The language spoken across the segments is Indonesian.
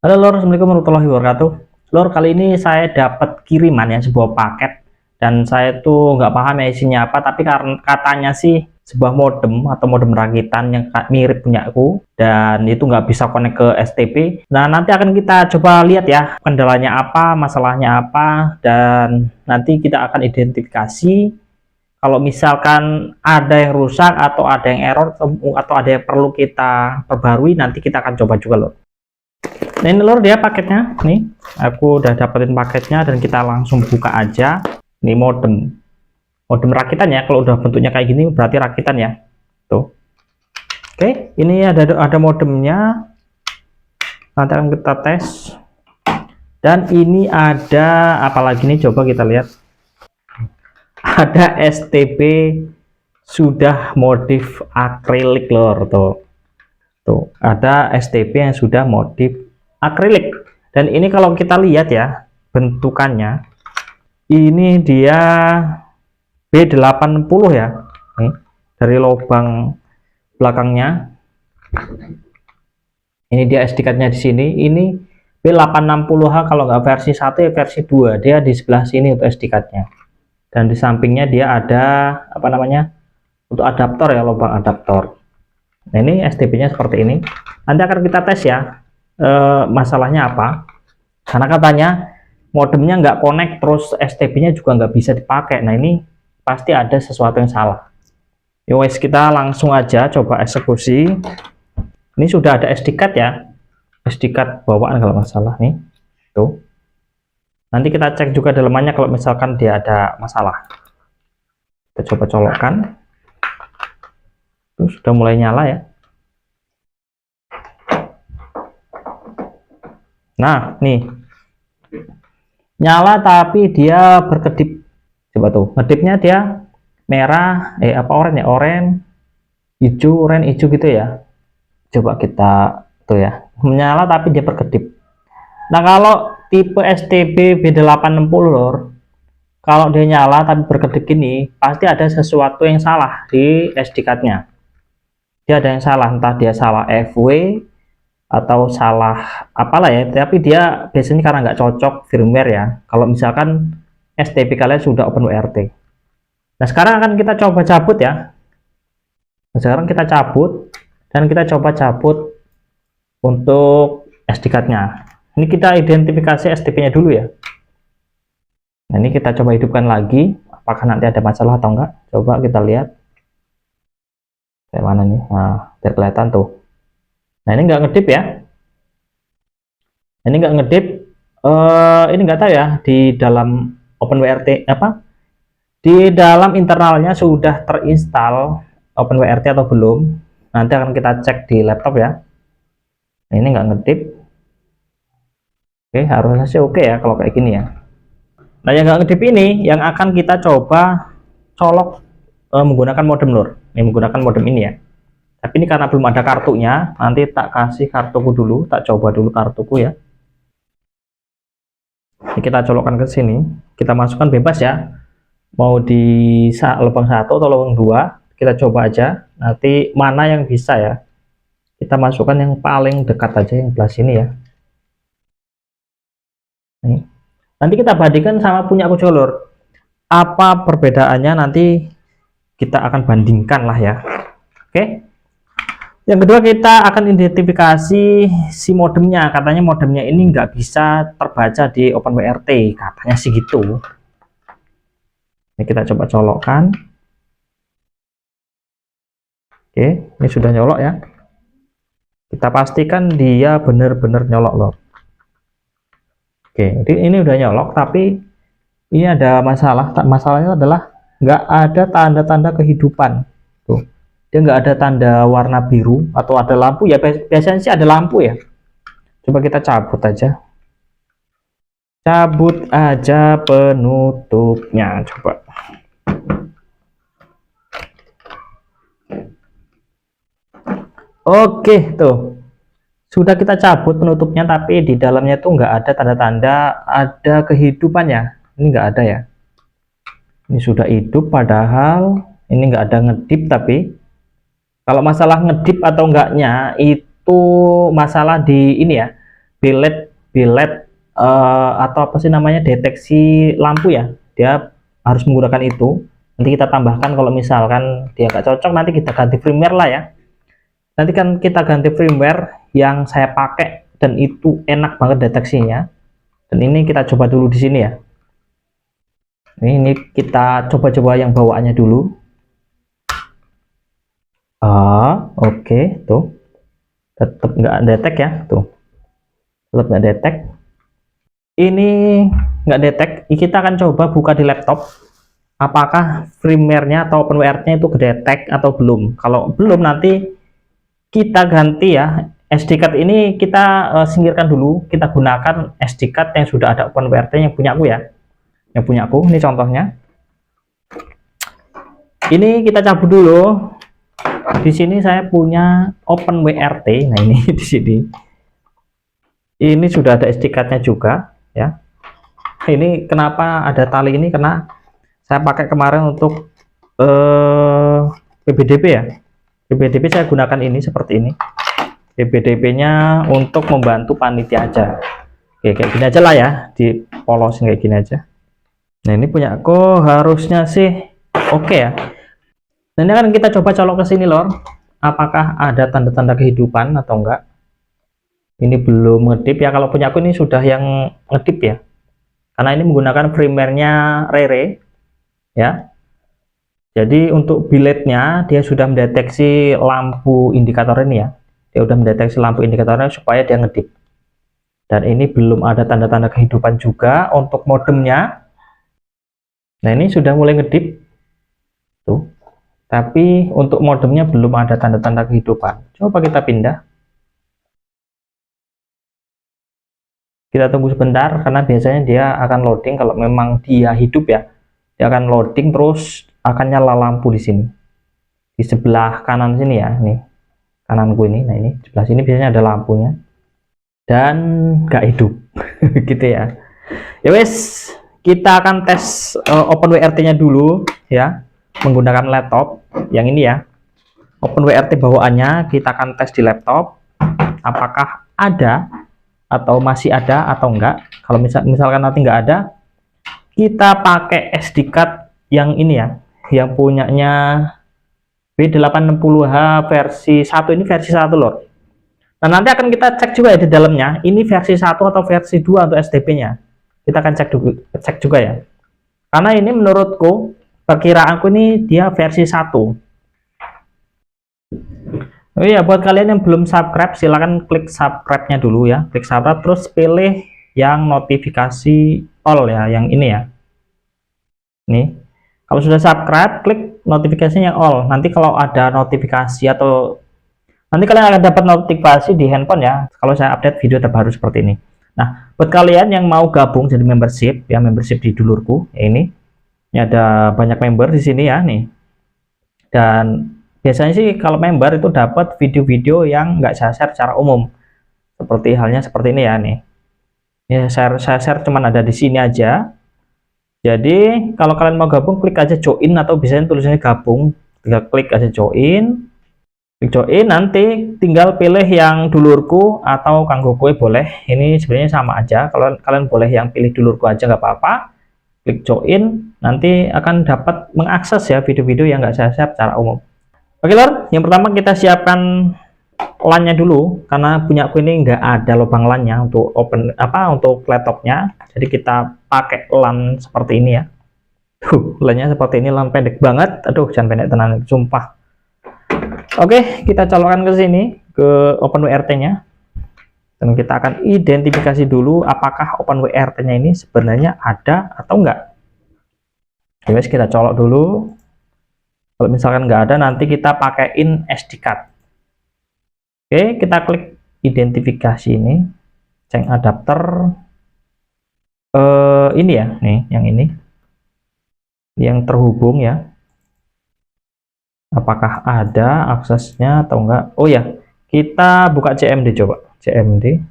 Halo Lor, Assalamualaikum warahmatullahi wabarakatuh. Lor, kali ini saya dapat kiriman ya, sebuah paket. Dan saya tuh nggak paham ya isinya apa, tapi karena katanya sih sebuah modem atau modem rakitan yang mirip punya aku. Dan itu nggak bisa connect ke STP. Nah, nanti akan kita coba lihat ya, kendalanya apa, masalahnya apa. Dan nanti kita akan identifikasi kalau misalkan ada yang rusak atau ada yang error atau ada yang perlu kita perbarui, nanti kita akan coba juga Lor. Nah ini lor dia paketnya nih, aku udah dapetin paketnya dan kita langsung buka aja. Ini modem rakitan ya, kalau udah bentuknya kayak gini berarti rakitan ya tuh. Oke, ini ada modemnya, nanti akan kita tes. Dan ini ada apalagi nih, coba kita lihat, ada STP sudah modif akrilik lor tuh ada STP yang sudah modif akrilik. Dan ini kalau kita lihat ya bentukannya, ini dia B80 ya nih, dari lubang belakangnya ini dia SD card-nya di sini. Ini B860H, kalau nggak versi 1 ya versi 2, dia di sebelah sini untuk SD card-nya. Dan di sampingnya dia ada apa namanya, untuk adaptor ya, lubang adaptor. Nah ini STP-nya seperti ini. Nanti akan kita tes ya masalahnya apa, karena katanya modemnya nggak connect, terus STP-nya juga nggak bisa dipakai. Nah ini pasti ada sesuatu yang salah. Yowes, kita langsung aja coba eksekusi. Ini sudah ada SD card ya, SD card bawaan kalau nggak salah nih tuh. Nanti kita cek juga dalamannya kalau misalkan dia ada masalah. Kita coba colokkan. Tuh, sudah mulai nyala ya. Nah nih nyala tapi dia berkedip. Coba tuh ngedipnya dia merah apa oranye ya, oranye hijau gitu ya. Coba kita tuh ya, menyala tapi dia berkedip. Nah kalau tipe STB B860 lor, kalau dia nyala tapi berkedip gini, pasti ada sesuatu yang salah di SD card-nya. Dia ada yang salah, entah dia salah FW atau salah apalah ya, tapi dia biasanya karena nggak cocok firmware ya, kalau misalkan STP kalian sudah OpenWRT. Nah sekarang akan kita coba cabut ya. Nah, sekarang kita cabut dan kita coba cabut untuk SD card-nya. Ini kita identifikasi STP-nya dulu ya. Nah ini kita coba hidupkan lagi, apakah nanti ada masalah atau enggak. Coba kita lihat kayak mana nih. Nah biar kelihatan tuh. Nah ini nggak ngedip ya, ini nggak ngedip. Ini nggak tahu ya di dalam OpenWRT apa, di dalam internalnya sudah terinstall OpenWRT atau belum. Nanti akan kita cek di laptop ya. Nah, ini nggak ngedip. Oke, harusnya sih oke ya kalau kayak gini ya. Nah yang nggak ngedip ini yang akan kita coba colok menggunakan modem lor. Ini menggunakan modem ini ya. Tapi ini karena belum ada kartunya, nanti tak kasih kartuku dulu, tak coba dulu kartuku ya. Ini kita colokkan ke sini, kita masukkan bebas ya. Mau di lubang 1 atau lubang 2, kita coba aja. Nanti mana yang bisa ya. Kita masukkan yang paling dekat aja, yang belah sini ya. Nih. Nanti kita bandingkan sama punya aku lor. Apa perbedaannya nanti kita akan bandingkan lah ya. Oke. Yang kedua kita akan identifikasi si modemnya. Katanya modemnya ini nggak bisa terbaca di OpenWRT, katanya sih gitu. Ini kita coba colokkan. Oke, ini sudah nyolok ya. Kita pastikan dia benar-benar nyolok loh. Oke, ini udah nyolok, tapi ini ada masalah. Masalahnya adalah nggak ada tanda-tanda kehidupan. Tuh. Dia nggak ada tanda warna biru atau ada lampu ya, biasanya sih ada lampu ya. Coba kita cabut aja penutupnya, coba. Oke tuh sudah kita cabut penutupnya, tapi di dalamnya tuh nggak ada tanda-tanda ada kehidupannya. Ini nggak ada ya, ini sudah hidup padahal ini nggak ada ngedip. Tapi kalau masalah ngedip atau enggaknya itu masalah di ini ya, bilet atau apa sih namanya, deteksi lampu ya, dia harus menggunakan itu. Nanti kita tambahkan, kalau misalkan dia nggak cocok nanti kita ganti firmware lah ya. Nanti kan kita ganti firmware yang saya pakai dan itu enak banget deteksinya. Dan ini kita coba dulu di sini ya. Ini kita coba-coba yang bawaannya dulu. Oke, tuh tetap nggak detect ya, tuh tetap nggak detect. Ini nggak detect. Kita akan coba buka di laptop, apakah firmware-nya atau openWrt-nya itu kedetek atau belum. Kalau belum, nanti kita ganti ya. SD card ini kita singkirkan dulu, kita gunakan SD card yang sudah ada openWrt yang punya aku ya, yang punya aku. Ini contohnya, ini kita cabut dulu. Di sini saya punya openWrt. Nah ini di sini ini sudah ada SD card-nya juga ya. Ini kenapa ada tali ini, karena saya pakai kemarin untuk PBDB ya. PBDB saya gunakan ini seperti ini. PBDB-nya untuk membantu panitia aja. Oke, kayak gini aja lah ya, dipolosin kayak gini aja. Nah ini punya aku harusnya sih oke ya. Nah ini akan kita coba colok ke sini lor, apakah ada tanda-tanda kehidupan atau enggak. Ini belum ngedip ya, kalau punya aku ini sudah yang ngedip ya, karena ini menggunakan firmware-nya Rere ya. Jadi untuk biletnya dia sudah mendeteksi lampu indikator ini ya, dia sudah mendeteksi lampu indikatornya supaya dia ngedip. Dan ini belum ada tanda-tanda kehidupan juga untuk modemnya. Nah ini sudah mulai ngedip tuh, tapi untuk modemnya belum ada tanda-tanda kehidupan. Coba kita pindah, kita tunggu sebentar, karena biasanya dia akan loading. Kalau memang dia hidup ya, dia akan loading terus akan nyala lampu di sini, di sebelah kanan sini ya, nih kananku ini. Nah ini sebelah sini biasanya ada lampunya dan nggak hidup gitu ya. Ya wes, kita akan tes openWrt-nya dulu ya, menggunakan laptop yang ini ya. OpenWrt bawaannya kita akan tes di laptop, apakah ada atau masih ada atau enggak. Kalau misalkan nanti nggak ada, kita pakai SD card yang ini ya, yang punyanya B860H versi 1. Ini versi 1 lor. Nah nanti akan kita cek juga ya di dalamnya, ini versi 1 atau versi 2 untuk STP-nya. Kita akan cek juga ya, karena ini menurutku, perkiraanku ini dia versi 1. Oh iya, buat kalian yang belum subscribe, silahkan klik subscribe-nya dulu ya. Klik subscribe, terus pilih yang notifikasi all ya, yang ini ya. Nih, kalau sudah subscribe, klik notifikasinya yang all. Nanti kalau ada notifikasi atau nanti kalian akan dapat notifikasi di handphone ya, kalau saya update video terbaru seperti ini. Nah, buat kalian yang mau gabung jadi membership ya, membership di dulurku ya, ini ada banyak member di sini ya nih. Dan biasanya sih kalau member itu dapat video-video yang nggak saya share secara umum, seperti halnya seperti ini ya nih. Ya saya share cuman ada di sini aja. Jadi kalau kalian mau gabung, klik aja join, atau biasanya tulisannya gabung, tinggal klik aja join. Klik join, nanti tinggal pilih yang dulurku atau kanggo kue boleh. Ini sebenarnya sama aja, kalau kalian boleh yang pilih dulurku aja nggak apa-apa. Klik join, nanti akan dapat mengakses ya video-video yang nggak saya share secara umum. Oke lor, yang pertama kita siapkan LAN-nya dulu, karena punya aku ini nggak ada lubang LAN-nya untuk untuk laptopnya. Jadi kita pakai LAN seperti ini ya. LAN-nya seperti ini, LAN pendek banget. Aduh, jangan pendek tenan, sumpah. Oke, kita colokkan ke sini, ke openWrt-nya. Dan kita akan identifikasi dulu apakah openWrt-nya ini sebenarnya ada atau enggak. Oke, kita colok dulu. Kalau misalkan nggak ada, nanti kita pakaiin SD card. Oke, kita klik identifikasi ini, cek adapter. Ini ya, nih yang ini, yang terhubung ya. Apakah ada aksesnya atau enggak? Oh ya, kita buka CMD, coba CMD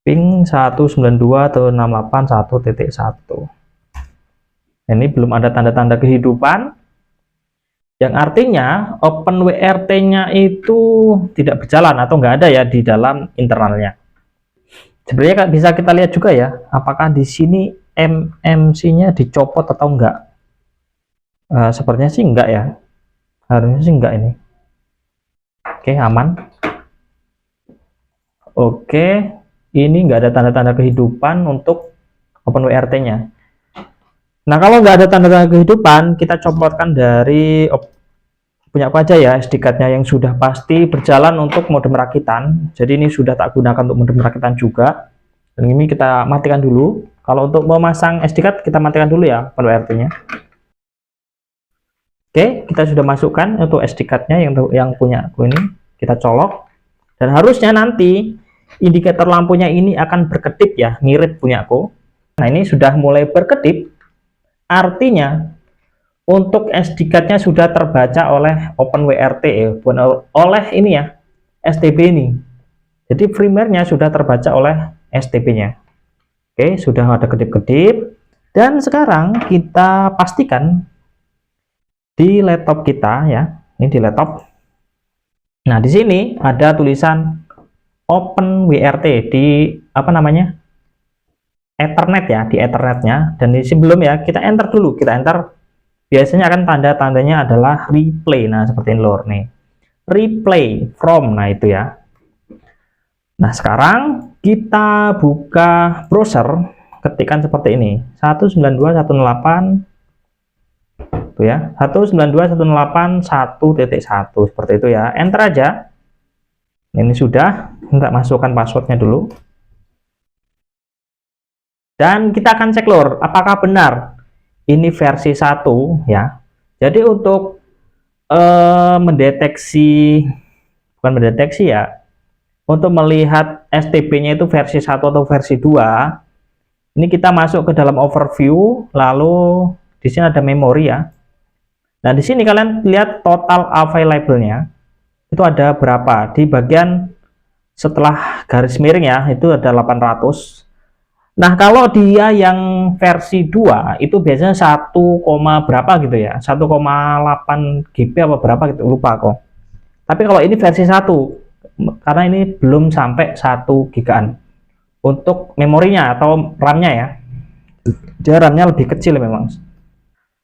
ping 192.168.1.1. Ini belum ada tanda-tanda kehidupan, yang artinya openWrt-nya itu tidak berjalan atau enggak ada ya di dalam internalnya. Sebenarnya bisa kita lihat juga ya, apakah di sini MMC-nya dicopot atau enggak. Sepertinya sih enggak ya, harusnya sih enggak ini. Oke, aman. Oke, ini enggak ada tanda-tanda kehidupan untuk OpenWRT-nya. Nah, kalau nggak ada tanda-tanda kehidupan, kita copotkan dari punya aku aja ya SD card-nya yang sudah pasti berjalan untuk modem rakitan. Jadi ini sudah tak gunakan untuk modem rakitan juga. Dan ini kita matikan dulu. Kalau untuk memasang SD card kita matikan dulu ya OpenWRT-nya. Oke, kita sudah masukkan untuk SD card-nya yang punya aku ini. Kita colok. Dan harusnya nanti indikator lampunya ini akan berkedip ya, mirip punya aku. Nah, ini sudah mulai berkedip. Artinya untuk SD card-nya sudah terbaca oleh OpenWRT oleh ini ya, STB ini. Jadi firmware-nya sudah terbaca oleh STB-nya. Oke, sudah ada kedip-kedip. Dan sekarang kita pastikan di laptop kita ya. Ini di laptop. Nah, di sini ada tulisan OpenWRT di apa namanya? Ethernet ya, di Ethernet-nya. Dan di sebelum ya, kita enter dulu, kita enter. Biasanya akan tanda-tandanya adalah replay. Nah, seperti ini lor nih. Replay from. Nah, itu ya. Nah, sekarang kita buka browser, ketikkan seperti ini. 192.168 tuh ya. 192.168.1.1 seperti itu ya. Enter aja. Ini sudah, kita masukkan passwordnya dulu. Dan kita akan cek lor, apakah benar ini versi 1 ya. Jadi untuk bukan mendeteksi ya, untuk melihat STB-nya itu versi 1 atau versi 2, ini kita masuk ke dalam overview, lalu di sini ada memori ya. Nah, di sini kalian lihat total available-nya itu ada berapa. Di bagian setelah garis miring ya, itu ada 800. Nah, kalau dia yang versi 2 itu biasanya 1, berapa gitu ya, 1,8 GB apa berapa gitu, lupa kok. Tapi kalau ini versi 1, karena ini belum sampai 1 gigaan untuk memorinya atau RAM-nya ya. Dia RAM-nya lebih kecil memang.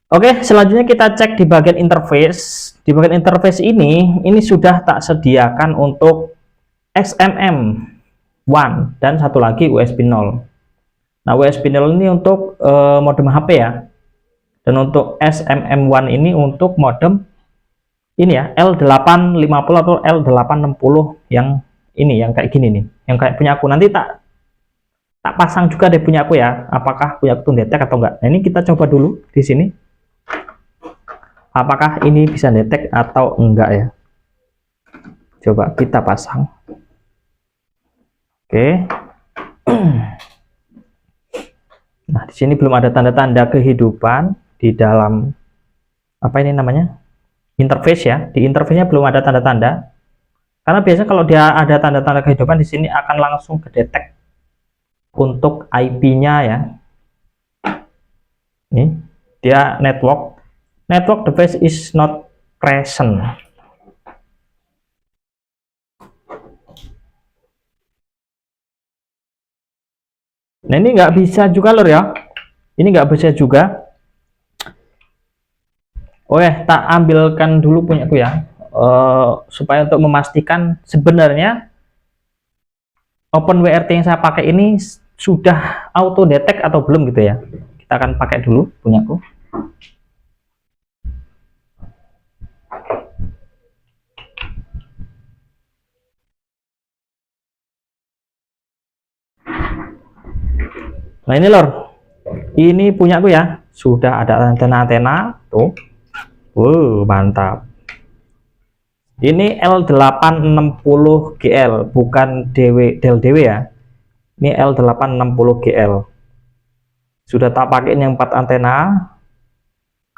Oke, selanjutnya kita cek di bagian interface. Di bagian interface ini sudah tak sediakan untuk XMM1 dan satu lagi USB 0. Nah, USB 0 ini untuk modem HP ya. Dan untuk XMM1 ini untuk modem ini ya, L850 atau L860 yang ini, yang kayak gini nih, yang kayak punya aku. Nanti tak pasang juga deh punya aku ya, apakah punya aku detek atau enggak. Nah, ini kita coba dulu di sini. Apakah ini bisa detek atau enggak ya. Coba kita pasang. Oke. Nah, di sini belum ada tanda-tanda kehidupan di dalam apa ini namanya? Interface ya. Di interface-nya belum ada tanda-tanda. Karena biasanya kalau dia ada tanda-tanda kehidupan di sini akan langsung kedetek untuk IP-nya ya. Ini dia network device is not present. Nah, ini nggak bisa juga lor ya. Ini nggak bisa juga. Tak ambilkan dulu punyaku ya. Supaya untuk memastikan sebenarnya OpenWRT yang saya pakai ini sudah auto detect atau belum gitu ya. Kita akan pakai dulu punyaku. Nah, ini lor, ini punyaku ya, sudah ada antena tuh. Mantap. Ini L860GL, bukan Del DW ya. Ini L860GL. Sudah tak pakai yang 4 antena.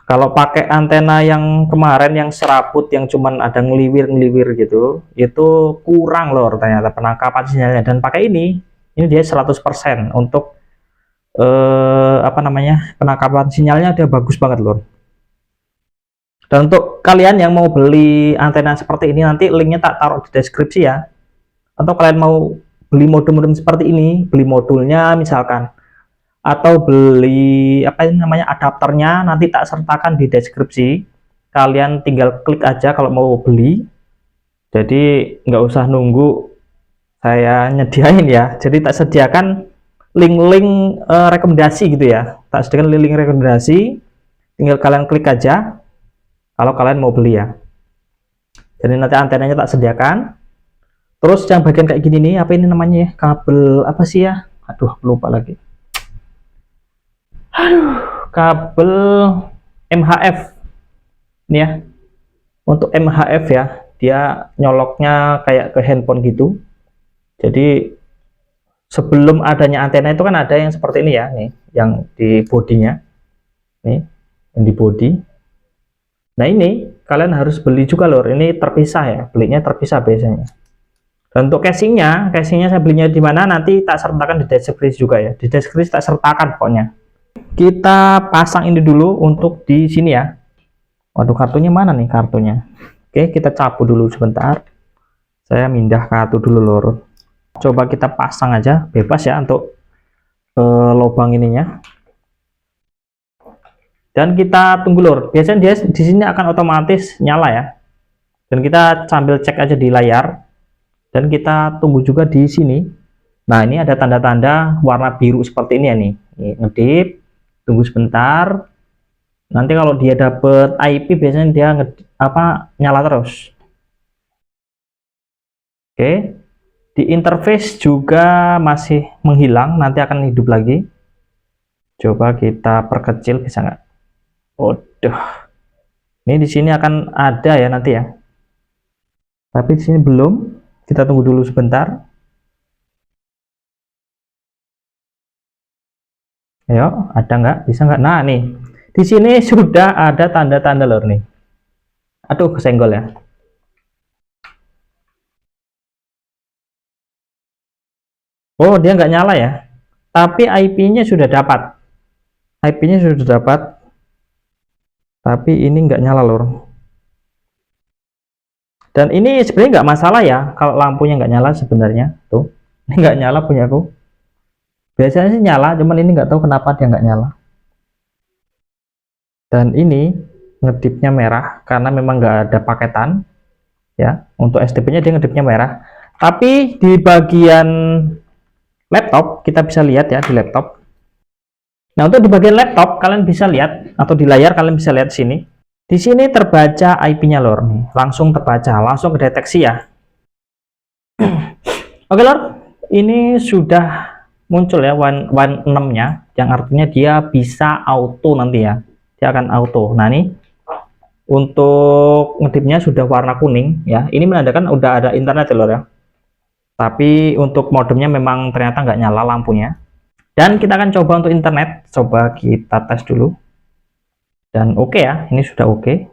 Kalau pakai antena yang kemarin yang serabut yang cuman ada ngeliwir gitu, itu kurang lor ternyata penangkapan sinyalnya. Dan pakai ini dia 100% untuk apa namanya, penangkapan sinyalnya dia bagus banget lor. Dan untuk kalian yang mau beli antena seperti ini, nanti linknya tak taruh di deskripsi ya. Atau kalian mau beli modul-modul seperti ini, beli modulnya misalkan, atau beli apa namanya adapternya, nanti tak sertakan di deskripsi. Kalian tinggal klik aja kalau mau beli. Jadi nggak usah nunggu saya nyediain ya. Jadi tak sediakan link-link rekomendasi gitu ya. Tak sediakan link rekomendasi, tinggal kalian klik aja kalau kalian mau beli ya. Jadi nanti antenanya tak sediakan. Terus yang bagian kayak gini nih, apa ini namanya ya? Kabel apa sih ya? Aduh, lupa lagi. Aduh, kabel MHF. Ini ya. Untuk MHF ya, dia nyoloknya kayak ke handphone gitu. Jadi sebelum adanya antena itu kan ada yang seperti ini ya, nih, yang di bodinya. Nih, yang di body. Nah, ini kalian harus beli juga lor. Ini terpisah ya, belinya terpisah biasanya. Dan untuk casingnya saya belinya di mana nanti tak sertakan di deskripsi juga ya. Di deskripsi tak sertakan pokoknya. Kita pasang ini dulu untuk di sini ya. Waduh, kartunya mana nih kartunya? Oke, kita cabut dulu sebentar. Saya mindah kartu dulu lor. Coba kita pasang aja, bebas ya untuk lubang ininya. Dan kita tunggu lor. Biasanya dia di sini akan otomatis nyala ya. Dan kita sambil cek aja di layar. Dan kita tunggu juga di sini. Nah, ini ada tanda-tanda warna biru seperti ini ya nih. Ini ngedip, tunggu sebentar. Nanti kalau dia dapet IP biasanya dia nyala terus. Oke. Di interface juga masih menghilang, nanti akan hidup lagi. Coba kita perkecil bisa nggak? Waduh. Ini di sini akan ada ya nanti ya. Tapi di sini belum. Kita tunggu dulu sebentar. Ayo, ada nggak? Bisa nggak? Nah, nih. Di sini sudah ada tanda-tanda lor nih. Aduh, kesenggol ya. Oh, dia nggak nyala ya. Tapi IP-nya sudah dapat. IP-nya sudah dapat. Tapi ini nggak nyala lor. Dan ini sebenarnya nggak masalah ya kalau lampunya nggak nyala sebenarnya. Tuh, ini nggak nyala punya aku. Biasanya sih nyala, cuman ini nggak tahu kenapa dia nggak nyala. Dan ini ngedipnya merah karena memang nggak ada paketan ya. Untuk STP-nya dia ngedipnya merah. Tapi di bagian laptop kita bisa lihat ya di laptop. Nah, untuk di bagian laptop kalian bisa lihat atau di layar kalian bisa lihat sini. Di sini terbaca IP-nya lor nih, langsung terbaca, langsung kedeteksi ya. Oke lor, ini sudah muncul ya 16-nya, yang artinya dia bisa auto nanti ya, dia akan auto. Nah ini untuk ngedipnya sudah warna kuning ya, ini menandakan udah ada internet ya lor ya. Tapi untuk modemnya memang ternyata nggak nyala lampunya. Dan kita akan coba untuk internet, coba kita tes dulu. Dan oke ya, ini sudah oke.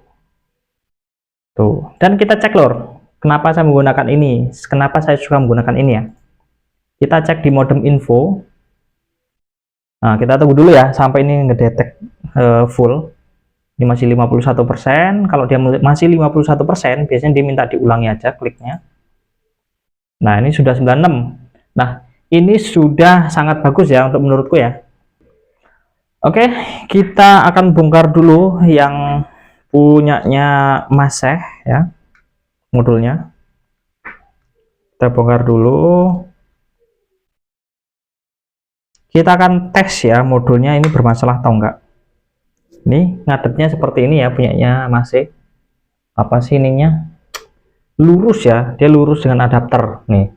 Tuh, dan kita cek lor, kenapa saya menggunakan ini, kenapa saya suka menggunakan ini ya. Kita cek di modem info. Nah, kita tunggu dulu ya sampai ini ngedetek full. Ini masih 51%. Kalau dia masih 51%, biasanya dia minta diulangi aja kliknya. Nah, ini sudah 96. Nah, ini sudah sangat bagus ya untuk menurutku ya. Oke, kita akan bongkar dulu yang punyanya Mas Syekh ya, modulnya. Kita bongkar dulu. Kita akan tes ya modulnya ini bermasalah atau enggak. Ini ngadepnya seperti ini ya punyanya Mas Syekh. Apa sih ininya? Lurus ya, dia lurus dengan adapter nih.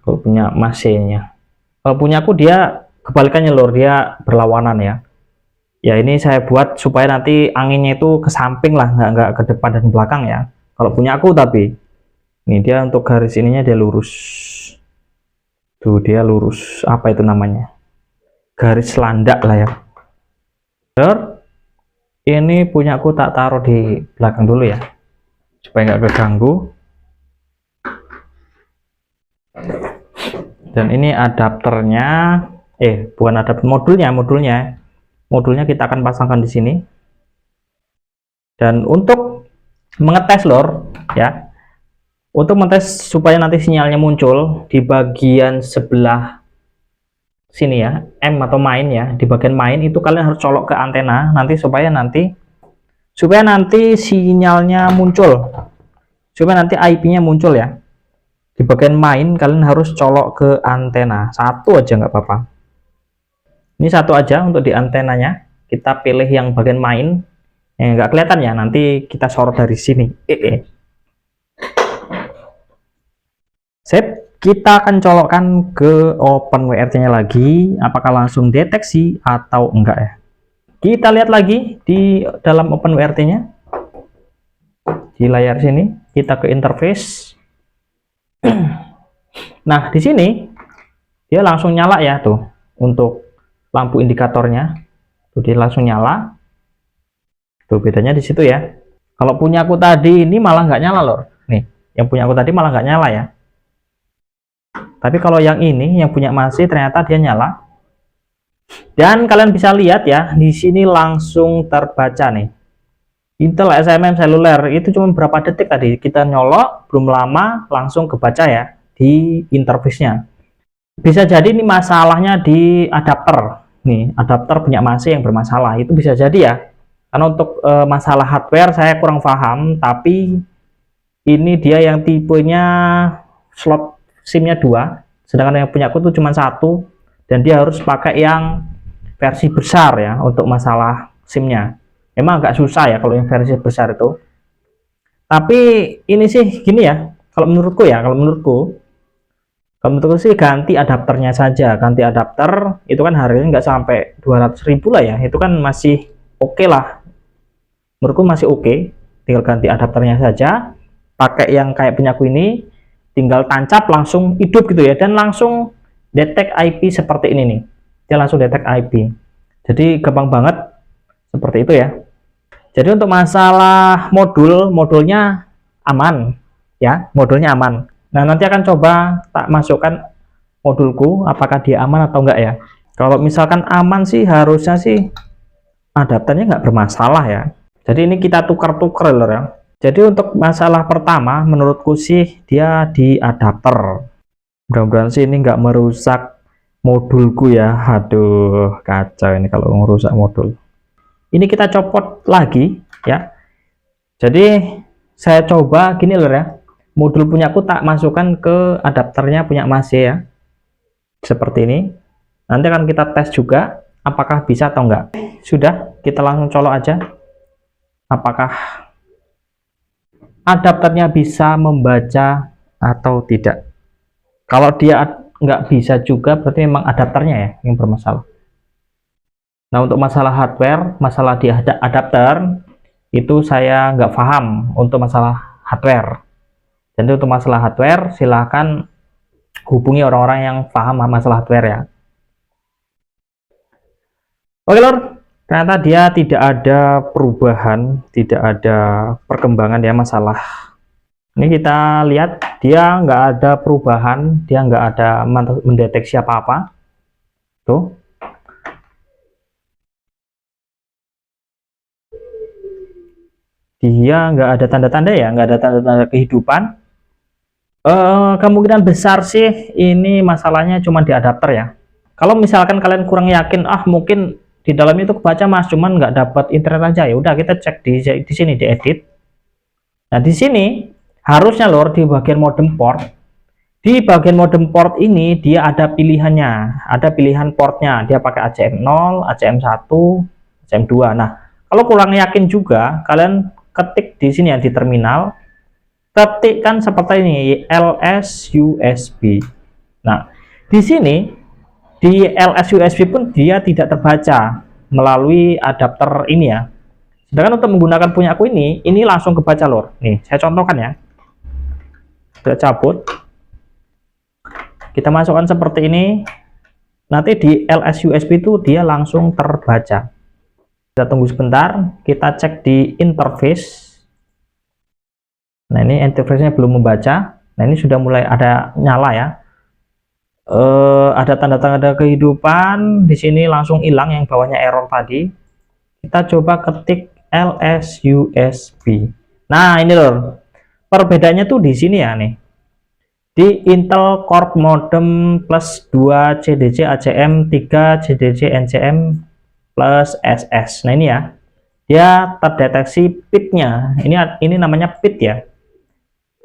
Kalau punya Mas Syekh-nya. Kalau punya aku dia kebalikannya lor, dia berlawanan ya. Ya ini saya buat supaya nanti anginnya itu ke samping lah, nggak ke depan dan belakang ya. Kalau punya aku tapi ini dia untuk garis ininya dia lurus. Tuh dia lurus, apa itu namanya? Garis landak lah ya. Ini punya aku tak taruh di belakang dulu ya, supaya nggak keganggu. Dan ini adapternya, bukan adapter, modulnya kita akan pasangkan di sini. Dan untuk mengetes lor ya, Untuk mentes supaya nanti sinyalnya muncul di bagian sebelah sini ya, M atau main ya, di bagian main itu kalian harus colok ke antena nanti supaya nanti sinyalnya muncul, supaya nanti IP-nya muncul ya. Di bagian main kalian harus colok ke antena, satu aja nggak apa-apa. Ini satu aja untuk di antenanya. Kita pilih yang bagian main, yang nggak kelihatan ya, nanti kita sorot dari sini. Sip. Kita akan colokkan ke OpenWRT-nya lagi, apakah langsung deteksi atau enggak ya. Kita lihat lagi di dalam OpenWRT-nya. Di layar sini, kita ke interface. Nah, di sini dia langsung nyala ya tuh untuk lampu indikatornya. Tuh dia langsung nyala. Tuh bedanya di situ ya. Kalau punya aku tadi ini malah nggak nyala loh. Nih, yang punya aku tadi malah nggak nyala ya. Tapi kalau yang ini, yang punya masih ternyata dia nyala. Dan kalian bisa lihat ya, di sini langsung terbaca nih. Intel SMM seluler itu cuma berapa detik tadi kita nyolok, belum lama langsung kebaca ya di interface-nya. Bisa jadi ini masalahnya di adapter. Nih, adapter punya masih yang bermasalah. Itu bisa jadi ya. Karena untuk masalah hardware saya kurang paham, tapi ini dia yang tipenya slot SIM-nya 2, sedangkan yang punya aku tuh cuma 1, dan dia harus pakai yang versi besar ya untuk masalah SIM-nya. Emang agak susah ya kalau yang versi besar itu. Tapi ini sih gini ya, kalau menurutku sih ganti adapternya saja. Ganti adapter itu kan harganya nggak sampai 200.000 lah ya, itu kan masih oke lah. Menurutku masih oke. Tinggal ganti adapternya saja, pakai yang kayak punyaku ini, tinggal tancap langsung hidup gitu ya, dan langsung detect IP seperti ini nih. Dia langsung detect IP. Jadi gampang banget seperti itu ya. Jadi untuk masalah modulnya aman ya, modulnya aman. Nah, nanti akan coba tak masukkan modulku apakah dia aman atau enggak ya. Kalau misalkan aman sih harusnya sih adapternya nggak bermasalah ya. Jadi ini kita tukar-tukar loh ya. Jadi untuk masalah pertama menurutku sih dia di adapter. Mudah-mudahan sih ini nggak merusak modulku ya. Aduh, kacau ini kalau merusak modul. Ini kita copot lagi ya. Jadi saya coba gini loh ya. Modul punyaku tak masukkan ke adapternya punya Mas ya. Seperti ini. Nanti akan kita tes juga apakah bisa atau enggak. Sudah, kita langsung colok aja. Apakah adapternya bisa membaca atau tidak. Kalau dia nggak bisa juga berarti memang adapternya ya yang bermasalah. Nah, untuk masalah hardware, masalah di adapter itu saya nggak paham untuk masalah hardware. Jadi untuk masalah hardware silahkan hubungi orang-orang yang paham masalah hardware ya. Oke lor, ternyata dia tidak ada perubahan, tidak ada perkembangan ya masalah. Ini kita lihat dia nggak ada perubahan, dia nggak ada mendeteksi apa-apa. Tuh. Dia nggak ada tanda-tanda ya, nggak ada tanda-tanda kehidupan. Kemungkinan besar sih ini masalahnya cuma di adapter ya. Kalau misalkan kalian kurang yakin, mungkin di dalam itu kebaca mas, cuman nggak dapat internet aja, ya udah kita cek di sini di edit. Nah di sini harusnya lor di bagian modem port, di bagian modem port ini dia ada pilihannya, ada pilihan portnya, dia pakai ACM0, ACM1, ACM2. Nah kalau kurang yakin juga kalian ketik di sini ya di terminal, ketikkan seperti ini LS USB. Nah di sini di LS USB pun dia tidak terbaca melalui adapter ini ya. Sedangkan untuk menggunakan punya aku ini langsung kebaca lor. Nih, saya contohkan ya. Kita cabut. Kita masukkan seperti ini. Nanti di LS USB itu dia langsung terbaca. Kita tunggu sebentar, kita cek di interface. Nah, ini interface-nya belum membaca. Nah, ini sudah mulai ada nyala ya. Ada tanda-tanda kehidupan di sini langsung hilang yang bawahnya error tadi. Kita coba ketik LS USB. Nah ini loh, perbedaannya tuh di sini ya nih. Di Intel Core Modem plus 2 CDC ACM 3 CDC NCM plus SS. Nah ini ya, dia terdeteksi PIT-nya. Ini namanya PIT ya,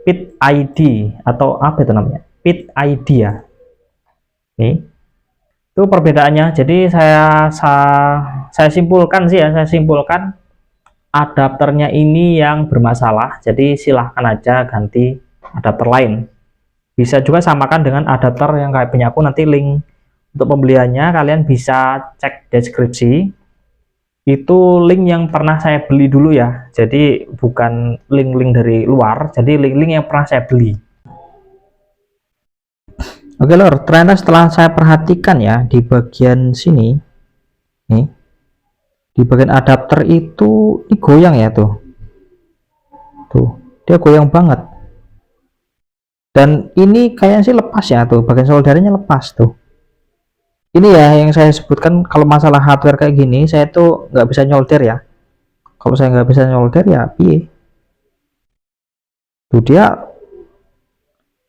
PIT ID atau apa itu namanya, PIT ID ya. Nih, itu perbedaannya. Jadi saya simpulkan sih ya, saya simpulkan adapternya ini yang bermasalah. Jadi silahkan aja ganti adapter lain. Bisa juga samakan dengan adapter yang kayak punya aku, nanti link untuk pembeliannya kalian bisa cek deskripsi. Itu link yang pernah saya beli dulu ya, jadi bukan link-link dari luar, jadi link-link yang pernah saya beli. Oke lor, ternyata setelah saya perhatikan ya, di bagian sini nih, di bagian adapter itu ini goyang ya, tuh dia goyang banget. Dan ini kayaknya sih lepas ya, tuh bagian soldernya lepas tuh. Ini ya yang saya sebutkan, kalau masalah hardware kayak gini saya tuh nggak bisa nyolder ya. Kalau saya nggak bisa nyolder ya piye, tuh dia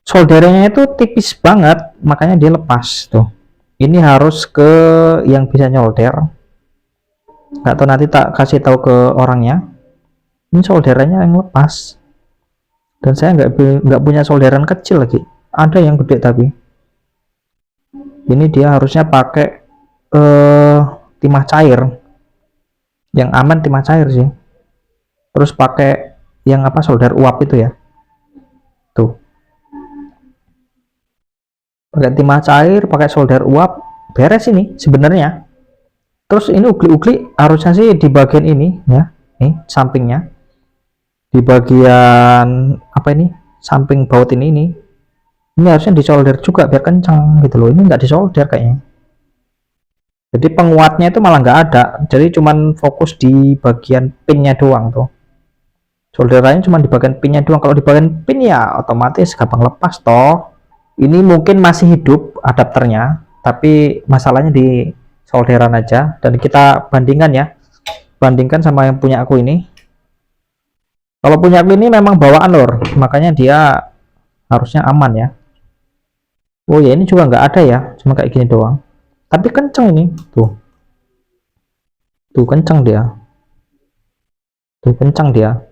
soldernya itu tipis banget, makanya dia lepas tuh. Ini harus ke yang bisa nyolder, nggak tahu, nanti tak kasih tahu ke orangnya. Ini solderannya yang lepas, dan saya nggak punya solderan kecil lagi, ada yang gede. Tapi ini dia harusnya pakai timah cair, yang aman timah cair sih, terus pakai yang apa, solder uap itu ya, tuh pakai timah cair, pakai solder uap, beres ini sebenarnya. Terus ini ugli-ugli harusnya sih di bagian ini ya, nih sampingnya, di bagian apa ini, samping baut ini harusnya disolder juga biar kencang gitu loh. Ini nggak disolder kayaknya, jadi penguatnya itu malah nggak ada, jadi cuman fokus di bagian pinnya doang tuh. Solderannya cuma di bagian pinnya doang. Kalau di bagian pin ya otomatis gampang lepas toh. Ini mungkin masih hidup adapternya, tapi masalahnya di solderan aja. Dan kita bandingkan ya, bandingkan sama yang punya aku ini. Kalau punya aku ini memang bawaan lor, makanya dia harusnya aman ya. Oh ya, ini juga nggak ada ya, cuma kayak gini doang. Tapi kenceng ini, tuh kenceng dia, kenceng dia.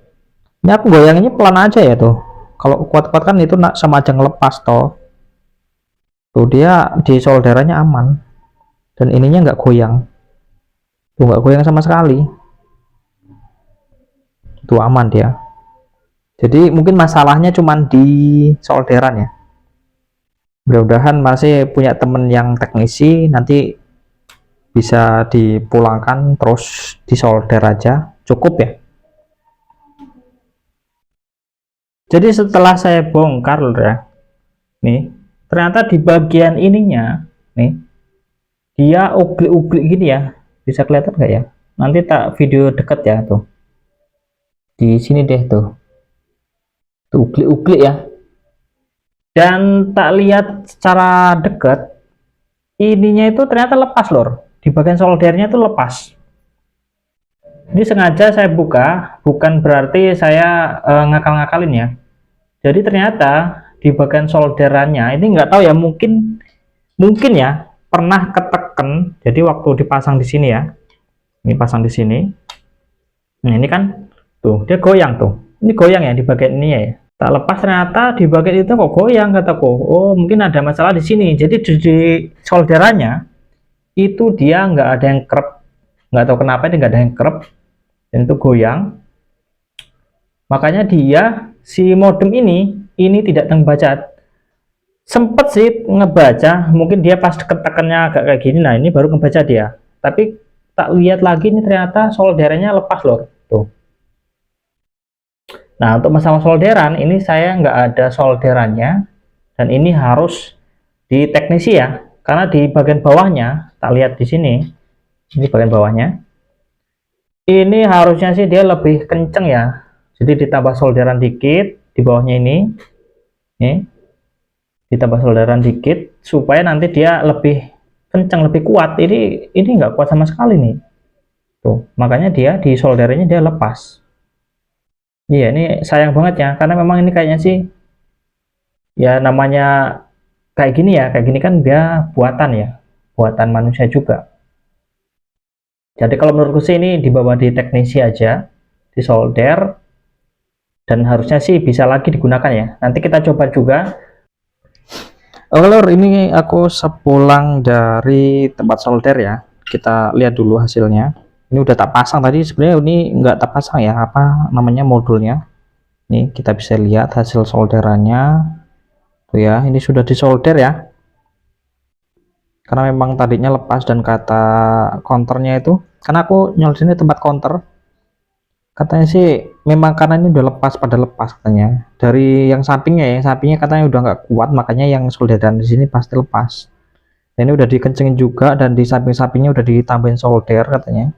Ini aku goyanginnya pelan aja ya tuh. Kalau kuat-kuat kan itu sama aja ngelepas toh. Tuh dia di solderannya aman, dan ininya nggak goyang. Tuh nggak goyang sama sekali. Tuh aman dia. Jadi mungkin masalahnya cuman di solderan ya. Mudah-mudahan masih punya temen yang teknisi, nanti bisa dipulangkan terus disolder aja, cukup ya. Jadi setelah saya bongkar loh ya, nih ternyata di bagian ininya nih dia uglik-uglik gini ya, bisa kelihatan nggak ya, nanti tak video deket ya, tuh di sini deh, tuh uglik-uglik ya. Dan tak lihat secara dekat, ininya itu ternyata lepas lor, di bagian soldernya itu lepas. Ini sengaja saya buka, bukan berarti saya ngakal-ngakalin ya. Jadi ternyata di bagian solderannya ini nggak tahu ya, mungkin ya pernah keteken. Jadi waktu dipasang di sini ya, ini pasang di sini, nah ini kan tuh dia goyang tuh, ini goyang ya di bagian ini ya. Tak lepas ternyata di bagian itu kok goyang, kataku. Oh mungkin ada masalah di sini. Jadi di solderannya itu dia nggak ada yang kerep, nggak tahu kenapa dia nggak ada yang kerep, dan itu goyang. Makanya dia si modem ini tidak membaca. Sempet sih ngebaca, mungkin dia pas tekannya agak kayak gini, nah ini baru ngebaca dia. Tapi tak lihat lagi ini ternyata solderannya lepas lor, tuh. Nah untuk masalah solderan ini saya nggak ada solderannya, dan ini harus di teknisi ya, karena di bagian bawahnya tak lihat di sini, ini bagian bawahnya ini harusnya sih dia lebih kenceng ya, jadi ditambah solderan dikit di bawahnya ini, nih ditambah solderan dikit supaya nanti dia lebih kenceng, lebih kuat. Ini nggak kuat sama sekali nih, tuh makanya dia di solderannya dia lepas. Iya, ini sayang banget ya, karena memang ini kayaknya sih, ya namanya kayak gini ya, kayak gini kan dia buatan ya, buatan manusia juga. Jadi kalau menurutku sih ini dibawa di teknisi aja, di solder, dan harusnya sih bisa lagi digunakan ya. Nanti kita coba juga. Oke lor, ini aku sepulang dari tempat solder ya. Kita lihat dulu hasilnya. Ini udah tak pasang tadi, sebenarnya ini nggak tak pasang ya, apa namanya modulnya. Nih kita bisa lihat hasil solderannya. Tuh ya, ini sudah disolder ya. Karena memang tadinya lepas dan kata counternya itu, karena aku nyoldernya tempat counter, katanya sih memang karena ini udah lepas, pada lepas katanya dari yang sampingnya ya, yang sampingnya katanya udah nggak kuat, makanya yang solderan di sini pasti lepas. Dan ini udah dikencengin juga, dan di samping-sampingnya udah ditambahin solder katanya,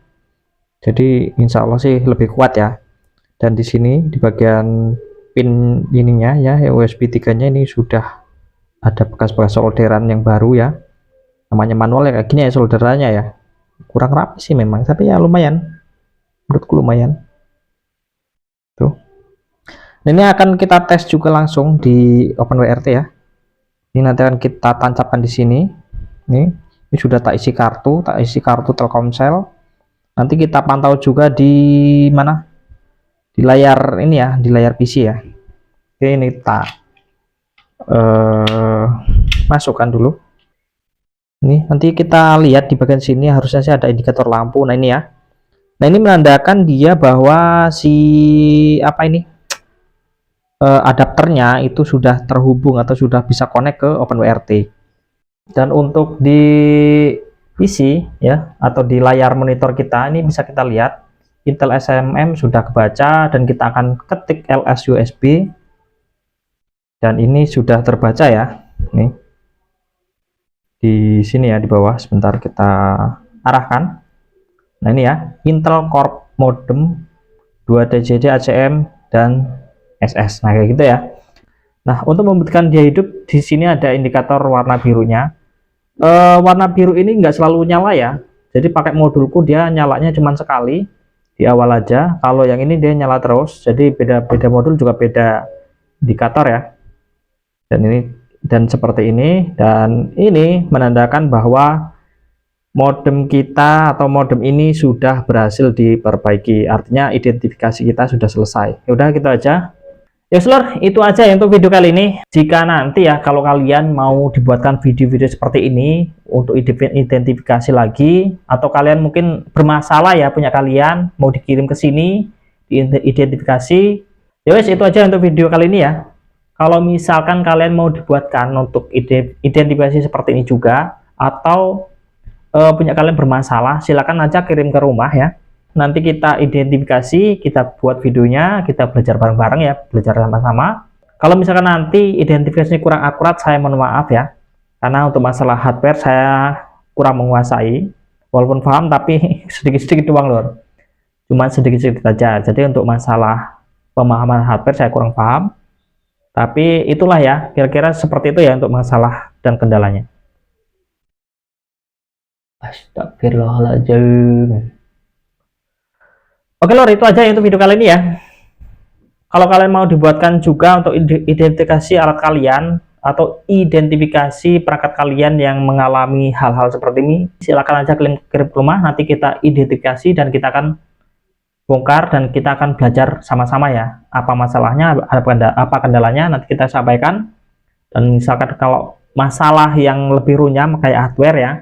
jadi insya Allah sih lebih kuat ya. Dan di sini di bagian pin ininya ya, USB 3 nya ini sudah ada bekas-bekas solderan yang baru ya, namanya manual ya kayak gini ya solderannya ya, kurang rapi sih memang, tapi ya lumayan, menurutku lumayan tuh. Ini akan kita tes juga langsung di OpenWRT ya. Ini nanti akan kita tancapkan di sini. Ini sudah tak isi kartu Telkomsel. Nanti kita pantau juga di mana? Di layar ini ya, di layar PC ya. Oke, ini tak masukkan dulu. Ini nanti kita lihat di bagian sini harusnya sih ada indikator lampu. Nah ini ya. Nah ini menandakan dia bahwa si apa ini? Adapternya itu sudah terhubung atau sudah bisa connect ke OpenWRT. Dan untuk di PC ya, atau di layar monitor kita ini bisa kita lihat Intel SMM sudah kebaca, dan kita akan ketik LS USB, dan ini sudah terbaca ya. Nih di sini ya, di bawah, sebentar kita arahkan. Nah ini ya, Intel Core modem 2DJD ACM dan SS. Nah kayak gitu ya. Nah untuk membuktikan dia hidup, di sini ada indikator warna birunya. Warna biru ini nggak selalu nyala ya, jadi pakai modulku dia nyalanya cuma sekali di awal aja. Kalau yang ini dia nyala terus, jadi beda-beda modul juga beda indikator ya. Dan seperti ini, dan ini menandakan bahwa modem kita atau modem ini sudah berhasil diperbaiki, artinya identifikasi kita sudah selesai. Ya udah gitu aja. Ya seluruh itu aja ya untuk video kali ini. Jika nanti ya kalau kalian mau dibuatkan video-video seperti ini untuk identifikasi lagi, atau kalian mungkin bermasalah ya punya kalian mau dikirim ke sini diidentifikasi, ya wes itu aja untuk video kali ini ya. Kalau misalkan kalian mau dibuatkan untuk identifikasi seperti ini juga, atau punya kalian bermasalah, silakan aja kirim ke rumah ya. Nanti kita identifikasi, kita buat videonya, kita belajar bareng-bareng ya, belajar sama-sama. Kalau misalkan nanti identifikasinya kurang akurat, saya mohon maaf ya, karena untuk masalah hardware saya kurang menguasai, walaupun paham tapi sedikit-sedikit doang lor, cuma sedikit-sedikit saja. Jadi untuk masalah pemahaman hardware saya kurang paham, tapi itulah ya, kira-kira seperti itu ya untuk masalah dan kendalanya. Astagfirullahaladzim. Oke lor, itu aja untuk video kali ini ya. Kalau kalian mau dibuatkan juga untuk identifikasi alat kalian atau identifikasi perangkat kalian yang mengalami hal-hal seperti ini, silakan aja kirim ke rumah, nanti kita identifikasi dan kita akan bongkar, dan kita akan belajar sama-sama ya, apa masalahnya, apa kendalanya, nanti kita sampaikan. Dan misalkan kalau masalah yang lebih runyam kayak hardware ya,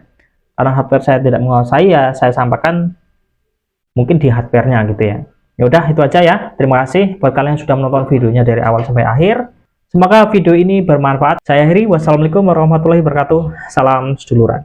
karena hardware saya tidak menguasai ya, saya sampaikan mungkin di hardware-nya gitu ya. Ya udah itu aja ya. Terima kasih buat kalian yang sudah menonton videonya dari awal sampai akhir. Semoga video ini bermanfaat. Saya akhiri. Wassalamualaikum warahmatullahi wabarakatuh. Salam seduluran.